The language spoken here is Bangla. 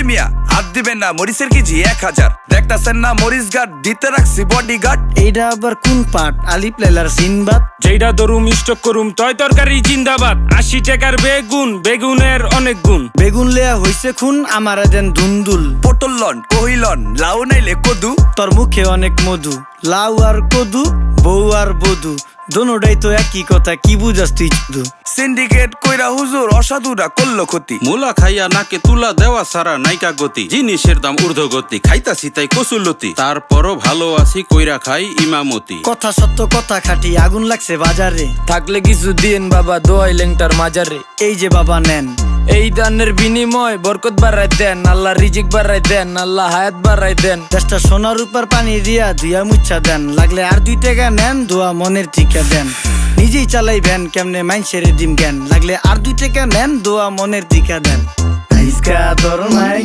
মিয়া হাত দিবেন না, মরিচের কেজি 1000। দেখতাছেন না মরিচ গার্ড দিতে রাখছি বডি গার্ড। এইটা আবার কোন পাট? আলিপ লাইলার সিনবাদ। যেইটা ধরুম স্টক করুম তয় তরকারি জিন্দাবাদ। 80 টাকার বেগুন, বেগুনের অনেক গুণ। বেগুন লেয়া হইছে খুন, আমারে দেন ধুন্দুল। পটল লন, কহিলন, লাউ নাইলে কদু। তোর মুখে অনেক মধু, লাউ আর কদু, বউ আর বধু, দোনোটাই তো একই কথা, কি বুঝাস তুই শুধু? সিন্ডিকেট কইরা হুজুর অসাধুরা করলো ক্ষতি। মুলা খাইয়া নাকে তুলা দেওয়া সারা নাইকা গতি। জিনিসের দাম ঊর্ধ্বগতি, খাইতাছি তাই কচুলতি। তারপরও ভালো আছি কইরা খাই ইমামতি। কথা সত্য কথা খাটি, আগুন লাগছে বাজারে। থাকলে কিছু দিয়েন বাবা, দোয়াই লেংটার মাজারে। এই যে বাবা নেন, এই দানের বিনিময় বরকত বাড়াই দেন, আল্লাহ রিজিক বাড়াই দেন, আল্লাহ হায়াত বাড়াই দেন। দেশটা সোনার উপর পানি দিয়া ধুইয়া মুচ্ছা দেন। লাগলে আর 2 টাকা নেন, দোয়া মনের ঠিকা দেন। নিজেই চালাই ভ্যান, কেমনে মাইনসেরে দিম জ্ঞান। লাগলে আর 2 টাকা নেন, দোয়া মনের ঠিকা দেন। আইসকা তোর মাই